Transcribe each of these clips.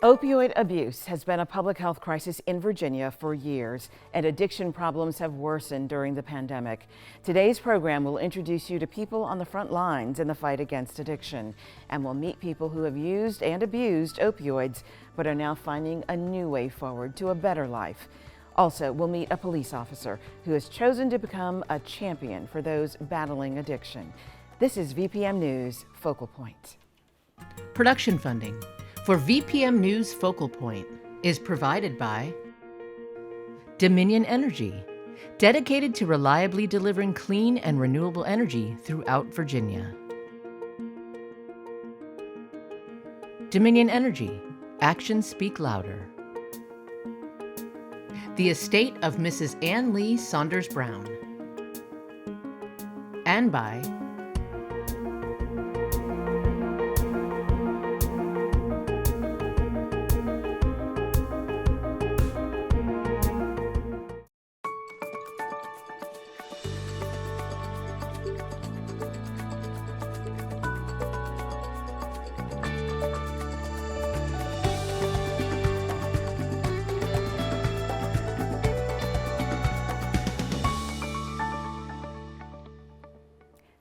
Opioid abuse has been a public health crisis in Virginia for years, and addiction problems have worsened during the pandemic. Today's program will introduce you to people on the front lines in the fight against addiction, and we'll meet people who have used and abused opioids but are now finding a new way forward to a better life. Also, we'll meet a police officer who has chosen to become a champion for those battling addiction. This is VPM News Focal Point. Production funding for VPM News Focal Point is provided by Dominion Energy, dedicated to reliably delivering clean and renewable energy throughout Virginia. Dominion Energy, actions speak louder. The estate of Mrs. Ann Lee Saunders Brown. And by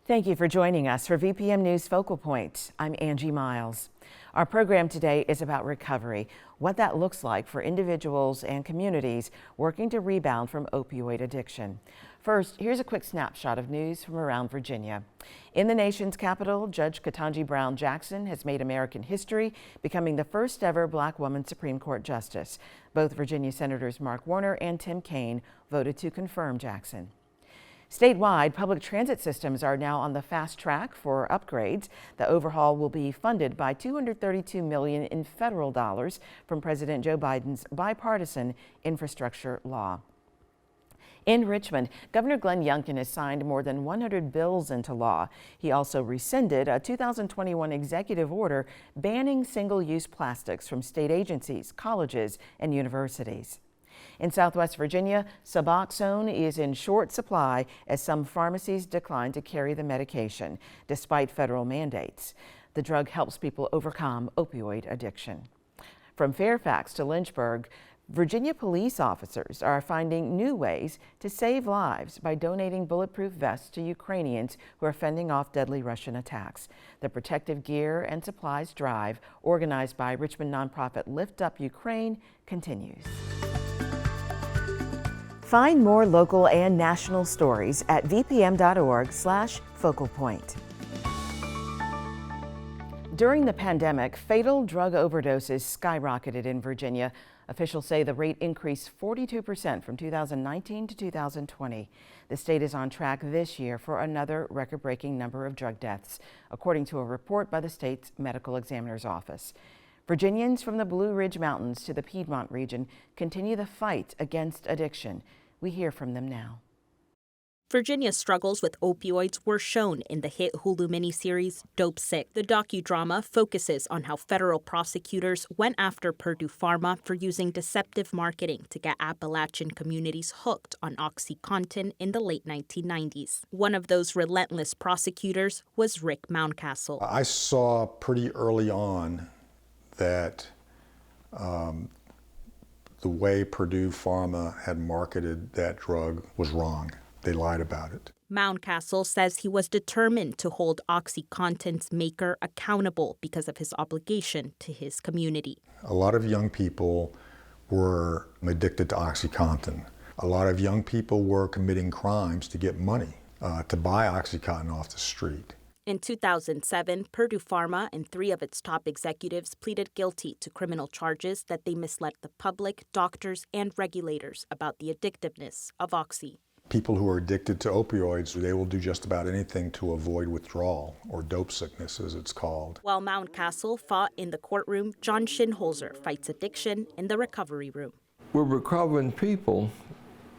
Thank you for joining us for VPM News Focal Point. I'm Angie Miles. Our program today is about recovery, what that looks like for individuals and communities working to rebound from opioid addiction. First, here's a quick snapshot of news from around Virginia. In the nation's capital, Judge Ketanji Brown Jackson has made American history, becoming the first ever Black woman Supreme Court Justice. Both Virginia Senators Mark Warner and Tim Kaine voted to confirm Jackson. Statewide, public transit systems are now on the fast track for upgrades. The overhaul will be funded by $232 million in federal dollars from President Joe Biden's bipartisan infrastructure law. In Richmond, Governor Glenn Youngkin has signed more than 100 bills into law. He also rescinded a 2021 executive order banning single-use plastics from state agencies, colleges, and universities. In Southwest Virginia, Suboxone is in short supply as some pharmacies decline to carry the medication, despite federal mandates. The drug helps people overcome opioid addiction. From Fairfax to Lynchburg, Virginia police officers are finding new ways to save lives by donating bulletproof vests to Ukrainians who are fending off deadly Russian attacks. The protective gear and supplies drive, organized by Richmond nonprofit Lift Up Ukraine, continues. Find more local and national stories at vpm.org/focalpoint. During the pandemic, fatal drug overdoses skyrocketed in Virginia. Officials say the rate increased 42% from 2019 to 2020. The state is on track this year for another record-breaking number of drug deaths, according to a report by the state's medical examiner's office. Virginians from the Blue Ridge Mountains to the Piedmont region continue the fight against addiction. We hear from them now. Virginia's struggles with opioids were shown in the hit Hulu miniseries Dopesick. The docudrama focuses on how federal prosecutors went after Purdue Pharma for using deceptive marketing to get Appalachian communities hooked on OxyContin in the late 1990s. One of those relentless prosecutors was Rick Mountcastle. I saw pretty early on that the way Purdue Pharma had marketed that drug was wrong. They lied about it. Mountcastle says he was determined to hold OxyContin's maker accountable because of his obligation to his community. A lot of young people were addicted to OxyContin. A lot of young people were committing crimes to get money to buy OxyContin off the street. In 2007, Purdue Pharma and 3 of its top executives pleaded guilty to criminal charges that they misled the public, doctors, and regulators about the addictiveness of Oxy. People who are addicted to opioids, they will do just about anything to avoid withdrawal, or dope sickness as it's called. While Mountcastle fought in the courtroom, John Shinholzer fights addiction in the recovery room. We're recovering people,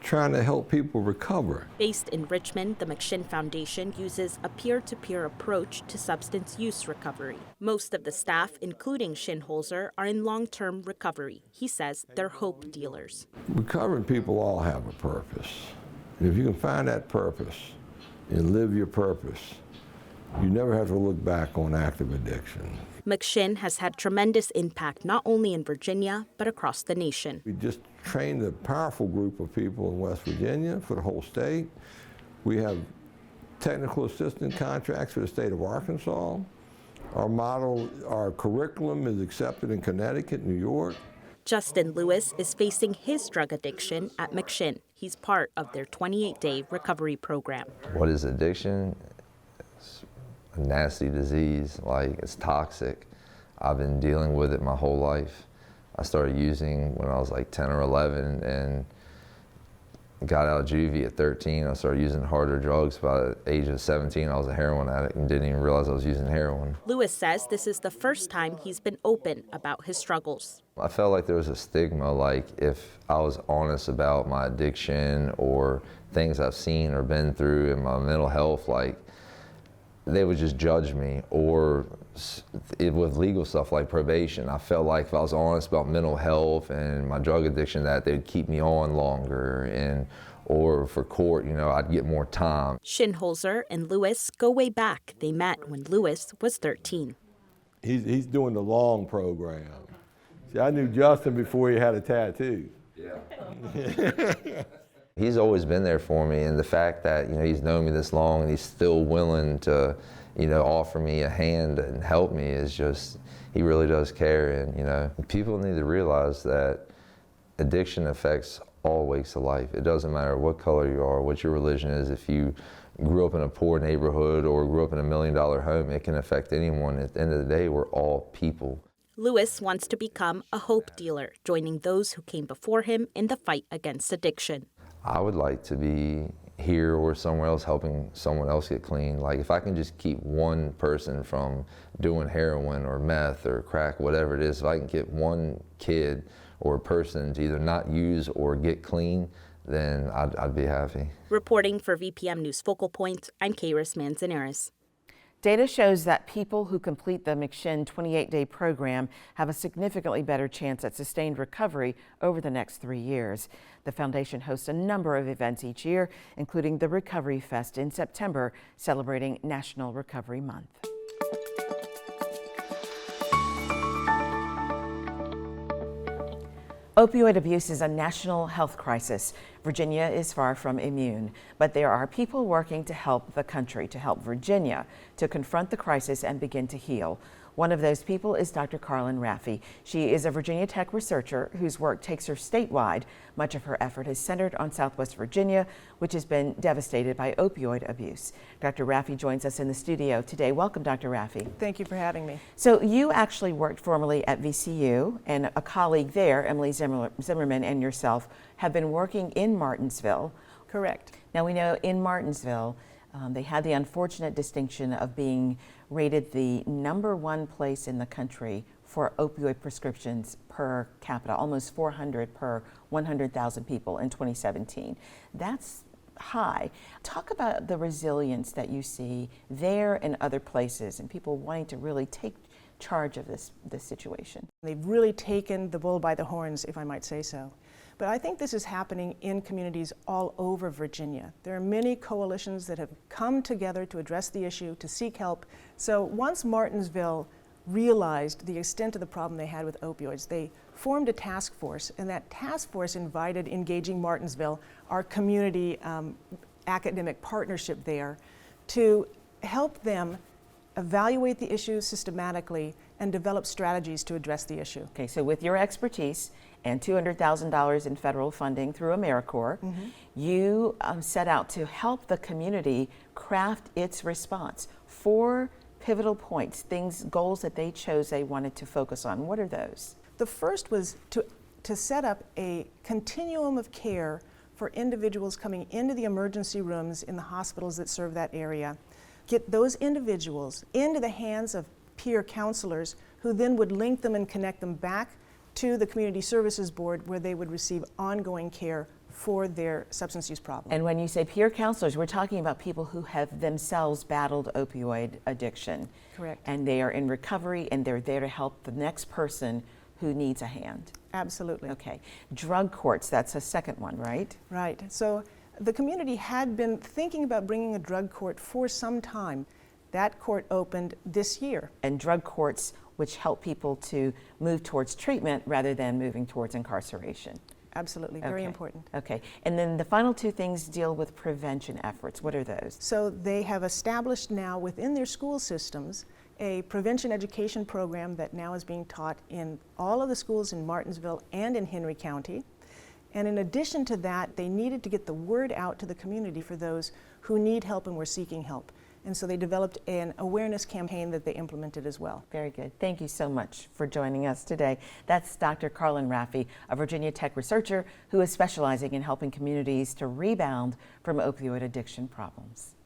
trying to help people recover. Based in Richmond, the McShin Foundation uses a peer-to-peer approach to substance use recovery. Most of the staff, including Shinholzer, are in long-term recovery. He says they're hope dealers. Recovering people all have a purpose. And if you can find that purpose and live your purpose, You never have to look back on active addiction. McShin has had tremendous impact not only in Virginia, but across the nation. We just trained a powerful group of people in West Virginia for the whole state. We have technical assistant contracts for the state of Arkansas. Our curriculum is accepted in Connecticut, New York. Justin Lewis is facing his drug addiction at McShin. He's part of their 28-day recovery program. What is addiction? It's a nasty disease, like it's toxic. I've been dealing with it my whole life. I started using when I was like 10 or 11 and got out of juvie at 13. I started using harder drugs. By the age of 17, I was a heroin addict and didn't even realize I was using heroin. Lewis says this is the first time he's been open about his struggles. I felt like there was a stigma, like if I was honest about my addiction or things I've seen or been through in my mental health, like they would just judge me. Or with legal stuff like probation, I felt like if I was honest about mental health and my drug addiction, that they'd keep me on longer, and or for court, I'd get more time. Shinholzer and Lewis go way back. They met when Lewis was 13. He's doing the long program. See, I knew Justin before he had a tattoo. Yeah. He's always been there for me, and the fact that he's known me this long and he's still willing to offer me a hand and help me is just, he really does care. And people need to realize that addiction affects all walks of life. It doesn't matter what color you are, what your religion is. If you grew up in a poor neighborhood or grew up in $1 million home, it can affect anyone. At the end of the day, we're all people. Lewis wants to become a hope dealer, joining those who came before him in the fight against addiction. I would like to be here or somewhere else helping someone else get clean. Like if I can just keep one person from doing heroin or meth or crack, whatever it is, if I can get one kid or a person to either not use or get clean, then I'd be happy. Reporting for VPM News Focal Point, I'm Kairos Manzanares. Data shows that people who complete the McShin 28-day program have a significantly better chance at sustained recovery over the next 3 years. The foundation hosts a number of events each year, including the Recovery Fest in September, celebrating National Recovery Month. Opioid abuse is a national health crisis. Virginia is far from immune, but there are people working to help the country, to help Virginia to confront the crisis and begin to heal. One of those people is Dr. Carlin Raffy. She is a Virginia Tech researcher whose work takes her statewide. Much of her effort is centered on Southwest Virginia, which has been devastated by opioid abuse. Dr. Raffy joins us in the studio today. Welcome, Dr. Raffy. Thank you for having me. So you actually worked formerly at VCU, and a colleague there, Emily Zimmerman, and yourself have been working in Martinsville. Correct. Now we know in Martinsville, they had the unfortunate distinction of being rated the #1 place in the country for opioid prescriptions per capita, almost 400 per 100,000 people in 2017. That's high. Talk about the resilience that you see there and other places and people wanting to really take charge of this situation. They've really taken the bull by the horns, if I might say so. But I think this is happening in communities all over Virginia. There are many coalitions that have come together to address the issue, to seek help. So once Martinsville realized the extent of the problem they had with opioids, they formed a task force, and that task force invited Engaging Martinsville, our community academic partnership there, to help them evaluate the issue systematically and develop strategies to address the issue. Okay, so with your expertise and $200,000 in federal funding through AmeriCorps, you set out to help the community craft its response. 4 pivotal points, goals that they chose they wanted to focus on. What are those? The first was to set up a continuum of care for individuals coming into the emergency rooms in the hospitals that serve that area. Get those individuals into the hands of peer counselors who then would link them and connect them back to the Community Services Board, where they would receive ongoing care for their substance use problem. And when you say peer counselors, we're talking about people who have themselves battled opioid addiction. Correct. And they are in recovery and they're there to help the next person who needs a hand. Absolutely. Okay. Drug courts, that's a second one, right? Right. So the community had been thinking about bringing a drug court for some time. That court opened this year. And drug courts, which help people to move towards treatment rather than moving towards incarceration. Absolutely, very Okay. important. Okay, and then the final two things deal with prevention efforts. What are those? So they have established now within their school systems a prevention education program that now is being taught in all of the schools in Martinsville and in Henry County. And in addition to that, they needed to get the word out to the community for those who need help and were seeking help. And so they developed an awareness campaign that they implemented as well. Very good. Thank you so much for joining us today. That's Dr. Carlin Raffy, a Virginia Tech researcher who is specializing in helping communities to rebound from opioid addiction problems.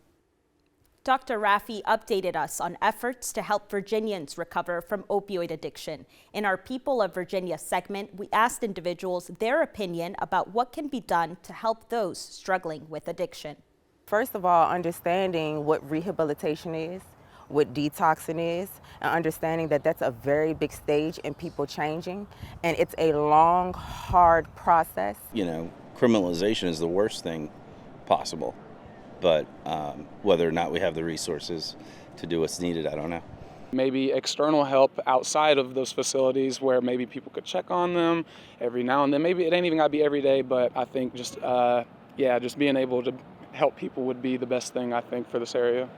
Dr. Raffy updated us on efforts to help Virginians recover from opioid addiction. In our People of Virginia segment, we asked individuals their opinion about what can be done to help those struggling with addiction. First of all, understanding what rehabilitation is, what detoxing is, and understanding that that's a very big stage in people changing, and it's a long, hard process. You know, criminalization is the worst thing possible, but whether or not we have the resources to do what's needed, I don't know. Maybe external help outside of those facilities where maybe people could check on them every now and then. Maybe it ain't even gotta be every day, but I think just being able to help people would be the best thing, I think, for this area.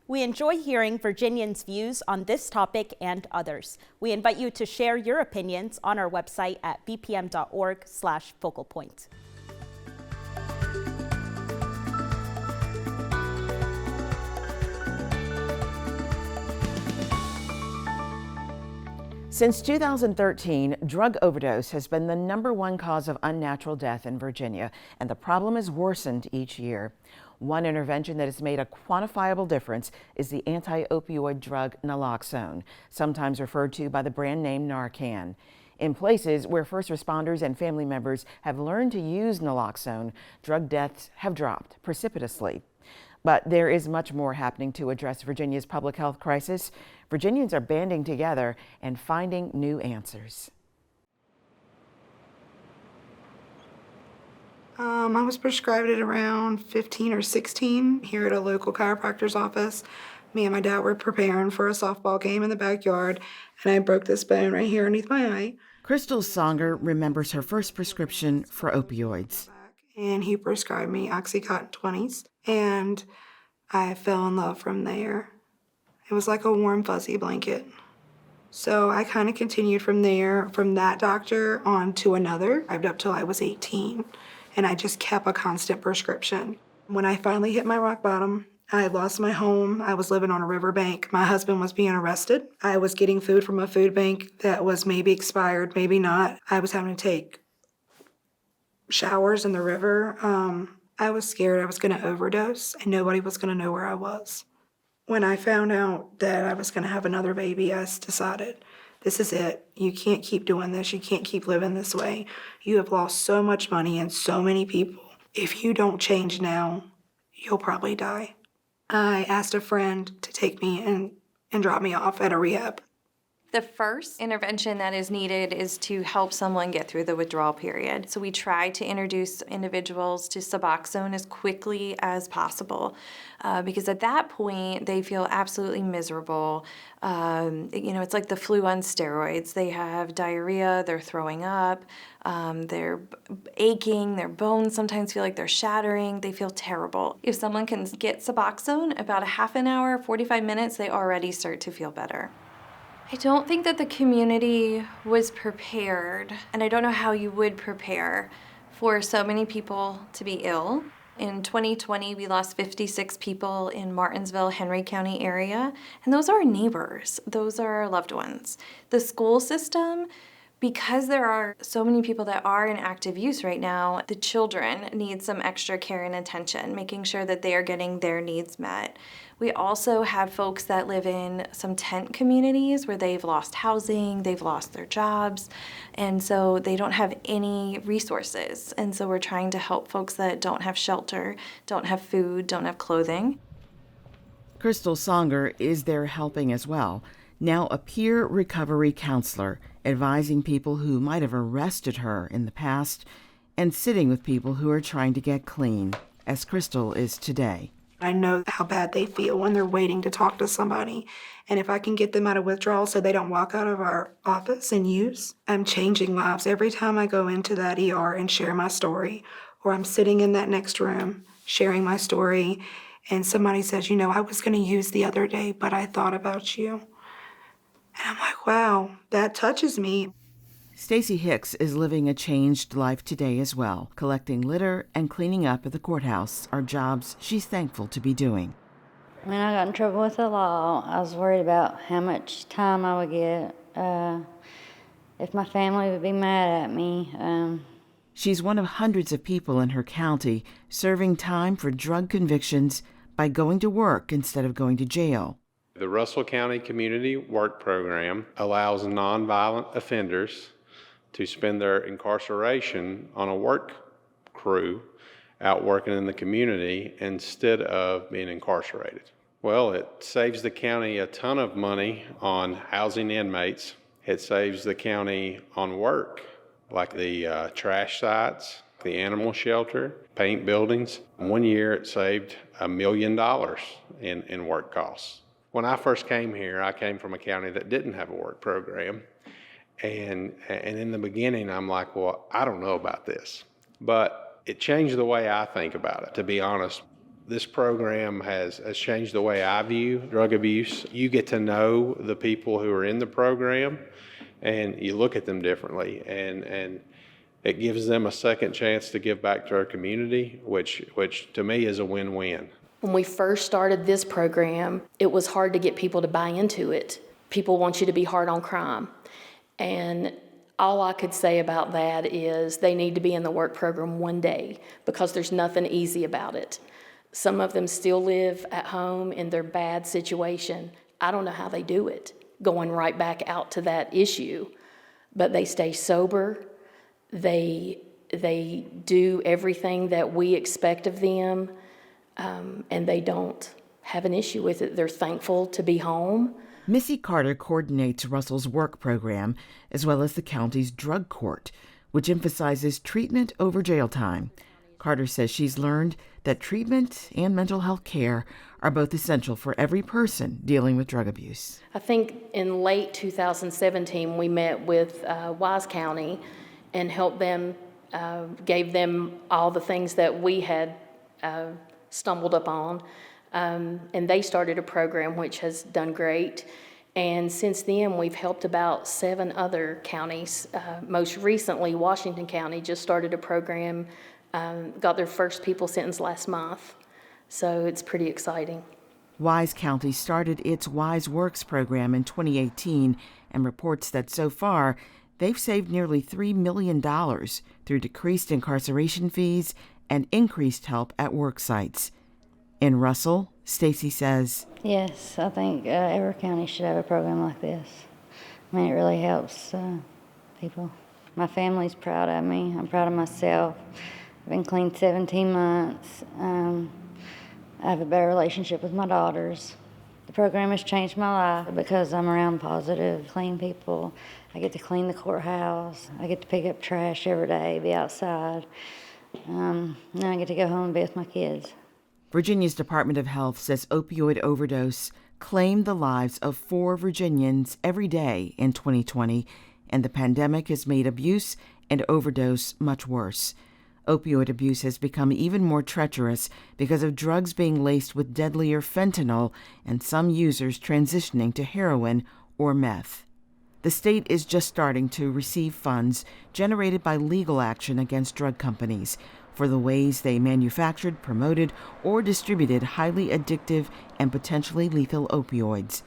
We enjoy hearing Virginians' views on this topic and others. We invite you to share your opinions on our website at vpm.org/focalpoint. Since 2013, drug overdose has been the #1 cause of unnatural death in Virginia, and the problem has worsened each year. One intervention that has made a quantifiable difference is the anti-opioid drug naloxone, sometimes referred to by the brand name Narcan. In places where first responders and family members have learned to use naloxone, drug deaths have dropped precipitously. But there is much more happening to address Virginia's public health crisis. Virginians are banding together and finding new answers. I was prescribed it around 15 or 16 here at a local chiropractor's office. Me and my dad were preparing for a softball game in the backyard, and I broke this bone right here underneath my eye. Crystal Songer remembers her first prescription for opioids. And he prescribed me Oxycontin 20s, and I fell in love from there. It was like a warm, fuzzy blanket. So I kind of continued from there, from that doctor on to another, up till I was 18, and I just kept a constant prescription. When I finally hit my rock bottom, I had lost my home. I was living on a riverbank. My husband was being arrested. I was getting food from a food bank that was maybe expired, maybe not. I was having to take showers in the river. I was scared I was going to overdose and nobody was going to know where I was. When I found out that I was going to have another baby, I decided, this is it. You can't keep doing this. You can't keep living this way. You have lost so much money and so many people. If you don't change now, you'll probably die. I asked a friend to take me and drop me off at a rehab. The first intervention that is needed is to help someone get through the withdrawal period. So we try to introduce individuals to Suboxone as quickly as possible because at that point they feel absolutely miserable. It's like the flu on steroids. They have diarrhea, they're throwing up, they're aching, their bones sometimes feel like they're shattering, they feel terrible. If someone can get Suboxone, about a half an hour, 45 minutes, they already start to feel better. I don't think that the community was prepared, and I don't know how you would prepare for so many people to be ill. In 2020, we lost 56 people in Martinsville, Henry County area, and those are our neighbors. Those are our loved ones. The school system, because there are so many people that are in active use right now, the children need some extra care and attention, making sure that they are getting their needs met. We also have folks that live in some tent communities where they've lost housing, they've lost their jobs, and so they don't have any resources. And so we're trying to help folks that don't have shelter, don't have food, don't have clothing. Crystal Songer is there helping as well, now a peer recovery counselor, advising people who might have arrested her in the past and sitting with people who are trying to get clean, as Crystal is today. I know how bad they feel when they're waiting to talk to somebody. And if I can get them out of withdrawal so they don't walk out of our office and use, I'm changing lives every time I go into that ER and share my story, or I'm sitting in that next room sharing my story, and somebody says, I was going to use the other day, but I thought about you. And I'm like, wow, that touches me. Stacy Hicks is living a changed life today as well. Collecting litter and cleaning up at the courthouse are jobs she's thankful to be doing. When I got in trouble with the law, I was worried about how much time I would get, if my family would be mad at me. She's one of hundreds of people in her county serving time for drug convictions by going to work instead of going to jail. The Russell County Community Work Program allows nonviolent offenders to spend their incarceration on a work crew out working in the community instead of being incarcerated. Well, it saves the county a ton of money on housing inmates. It saves the county on work, like the trash sites, the animal shelter, paint buildings. 1 year it saved $1 million in work costs. When I first came here, I came from a county that didn't have a work program. And in the beginning, I'm like, well, I don't know about this. But it changed the way I think about it, to be honest. This program has changed the way I view drug abuse. You get to know the people who are in the program, and you look at them differently. And it gives them a second chance to give back to our community, which to me is a win-win. When we first started this program, it was hard to get people to buy into it. People want you to be hard on crime. And all I could say about that is they need to be in the work program one day, because there's nothing easy about it. Some of them still live at home in their bad situation. I don't know how they do it, going right back out to that issue. But they stay sober. They do everything that we expect of them, and they don't have an issue with it. They're thankful to be home. Missy Carter coordinates Russell's work program, as well as the county's drug court, which emphasizes treatment over jail time. Carter says she's learned that treatment and mental health care are both essential for every person dealing with drug abuse. I think in late 2017, we met with Wise County and helped them, gave them all the things that we had stumbled upon. And they started a program which has done great. And since then, we've helped about 7 other counties. Most recently, Washington County just started a program, got their first people sentenced last month. So it's pretty exciting. Wise County started its Wise Works program in 2018 and reports that so far, they've saved nearly $3 million through decreased incarceration fees and increased help at work sites. In Russell, Stacy says, Yes, I think every county should have a program like this. I mean, it really helps people. My family's proud of me. I'm proud of myself. I've been clean 17 months. I have a better relationship with my daughters. The program has changed my life because I'm around positive, clean people. I get to clean the courthouse. I get to pick up trash every day, be outside. Then I get to go home and be with my kids. Virginia's Department of Health says opioid overdose claimed the lives of 4 Virginians every day in 2020, and the pandemic has made abuse and overdose much worse. Opioid abuse has become even more treacherous because of drugs being laced with deadlier fentanyl and some users transitioning to heroin or meth. The state is just starting to receive funds generated by legal action against drug companies for the ways they manufactured, promoted, or distributed highly addictive and potentially lethal opioids.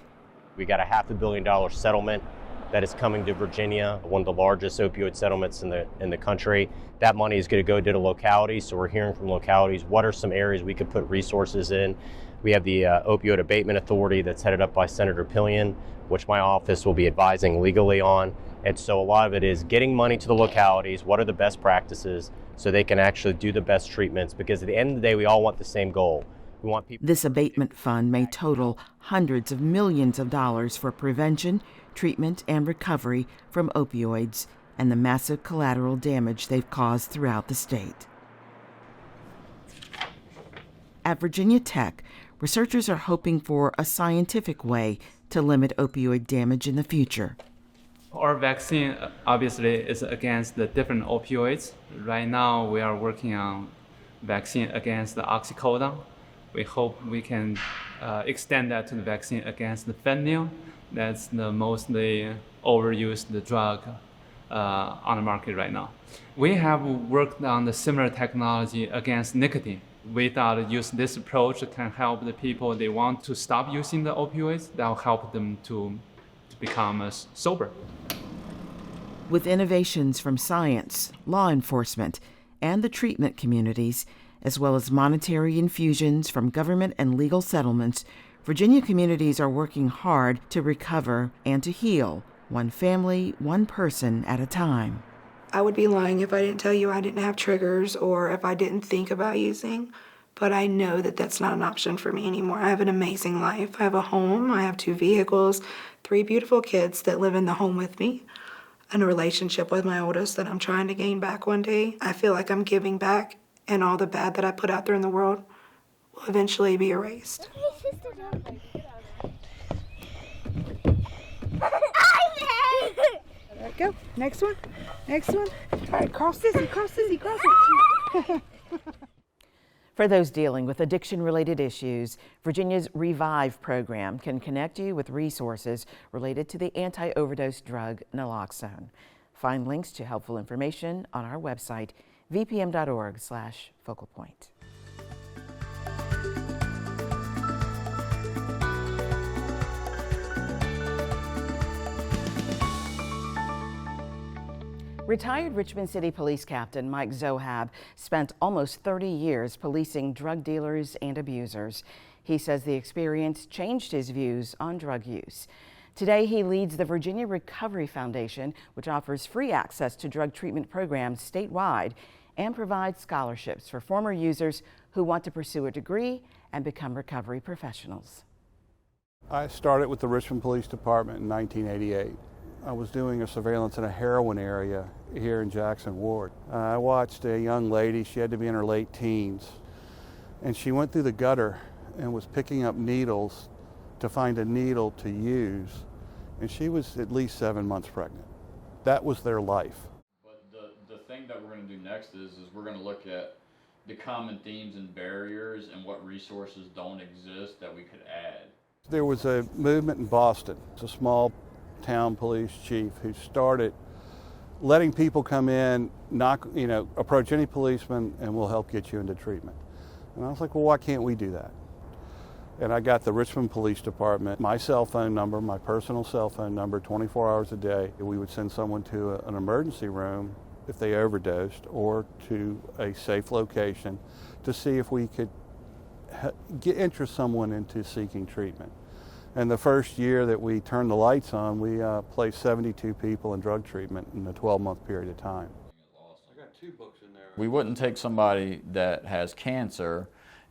We got a $500 million settlement that is coming to Virginia, one of the largest opioid settlements in the country. That money is going to go to the localities, so we're hearing from localities what are some areas we could put resources in. We have the Opioid Abatement Authority that's headed up by Senator Pillion, which my office will be advising legally on. And so a lot of it is getting money to the localities, what are the best practices, so they can actually do the best treatments, because at the end of the day, we all want the same goal. We want people. This abatement fund may total hundreds of millions of dollars for prevention, treatment, and recovery from opioids and the massive collateral damage they've caused throughout the state. At Virginia Tech, researchers are hoping for a scientific way to limit opioid damage in the future. Our vaccine obviously is against the different opioids. Right now we are working on vaccine against the oxycodone. We hope we can extend that to the vaccine against the fentanyl. That's the mostly overused drug on the market right now. We have worked on the similar technology against nicotine. We thought use this approach can help the people they want to stop using the opioids. That will help them to become sober. With innovations from science, law enforcement, and the treatment communities, as well as monetary infusions from government and legal settlements, Virginia communities are working hard to recover and to heal, one family, one person at a time. I would be lying if I didn't tell you I didn't have triggers or if I didn't think about using, but I know that that's not an option for me anymore. I have an amazing life. I have a home, I have 2 vehicles, 3 beautiful kids that live in the home with me, and a relationship with my oldest that I'm trying to gain back one day. I feel like I'm giving back, and all the bad that I put out there in the world will eventually be erased. All right, go. Next one. Next one. All right, cross Sissy, cross it. For those dealing with addiction-related issues, Virginia's Revive program can connect you with resources related to the anti-overdose drug naloxone. Find links to helpful information on our website, vpm.org/focalpoint. Retired Richmond City Police Captain Mike Zohab spent almost 30 years policing drug dealers and abusers. He says the experience changed his views on drug use. Today, he leads the Virginia Recovery Foundation, which offers free access to drug treatment programs statewide and provides scholarships for former users who want to pursue a degree and become recovery professionals. I started with the Richmond Police Department in 1988. I was doing a surveillance in a heroin area here in Jackson Ward. I watched a young lady, she had to be in her late teens, and she went through the gutter and was picking up needles to find a needle to use, and she was at least 7 months pregnant. That was their life. But the thing that we're going to do next is we're going to look at the common themes and barriers and what resources don't exist that we could add. There was a movement in Boston. It's a small town police chief who started letting people come in, approach any policeman and we'll help get you into treatment. And I was like, well, why can't we do that? And I got the Richmond Police Department, my cell phone number, my personal cell phone number, 24 hours a day. We would send someone to an emergency room if they overdosed or to a safe location to see if we could interest someone into seeking treatment. And the first year that we turned the lights on, we placed 72 people in drug treatment in a 12-month period of time. I got 2 books in there. We wouldn't take somebody that has cancer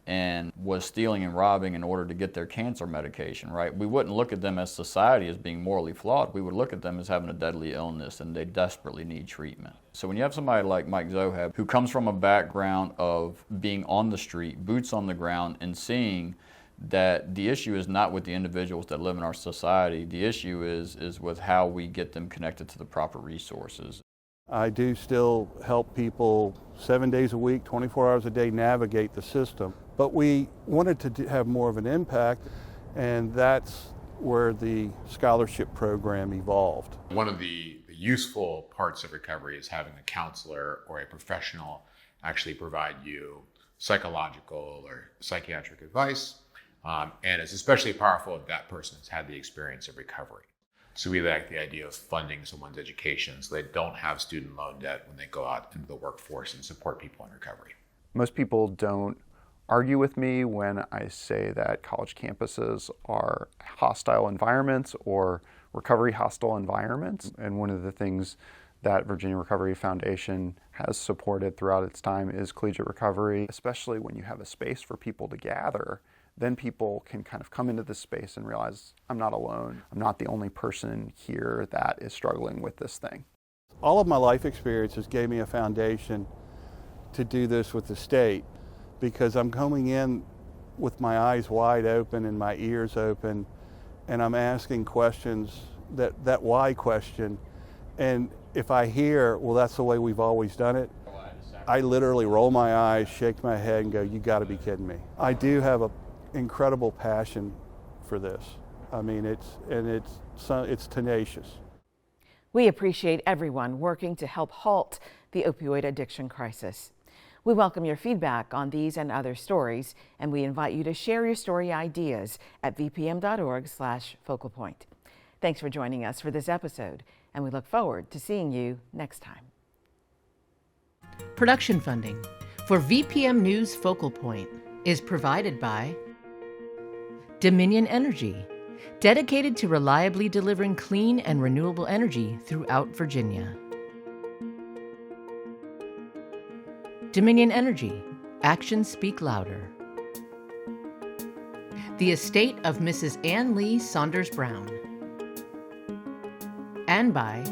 and was stealing and robbing in order to get their cancer medication, right? We wouldn't look at them as society as being morally flawed. We would look at them as having a deadly illness and they desperately need treatment. So when you have somebody like Mike Zohab, who comes from a background of being on the street, boots on the ground, and seeing that the issue is not with the individuals that live in our society, the issue is with how we get them connected to the proper resources. I do still help people 7 days a week, 24 hours a day navigate the system, but we wanted to have more of an impact, and that's where the scholarship program evolved. One of the useful parts of recovery is having a counselor or a professional actually provide you psychological or psychiatric advice. And it's especially powerful if that person has had the experience of recovery. So we like the idea of funding someone's education so they don't have student loan debt when they go out into the workforce and support people in recovery. Most people don't argue with me when I say that college campuses are hostile environments or recovery hostile environments. And one of the things that Virginia Recovery Foundation has supported throughout its time is collegiate recovery, especially when you have a space for people to gather. Then people can kind of come into this space and realize I'm not alone. I'm not the only person here that is struggling with this thing. All of my life experiences gave me a foundation to do this with the state, because I'm coming in with my eyes wide open and my ears open, and I'm asking questions, that why question. And if I hear, well, that's the way we've always done it, I literally roll my eyes, shake my head, and go, you got to be kidding me. I do have an incredible passion for this. I mean, it's tenacious. We appreciate everyone working to help halt the opioid addiction crisis. We welcome your feedback on these and other stories, and we invite you to share your story ideas at vpm.org/focalpoint. Thanks for joining us for this episode, and we look forward to seeing you next time. Production funding for VPM News Focal Point is provided by Dominion Energy, dedicated to reliably delivering clean and renewable energy throughout Virginia. Dominion Energy, actions speak louder. The estate of Mrs. Ann Lee Saunders Brown. And by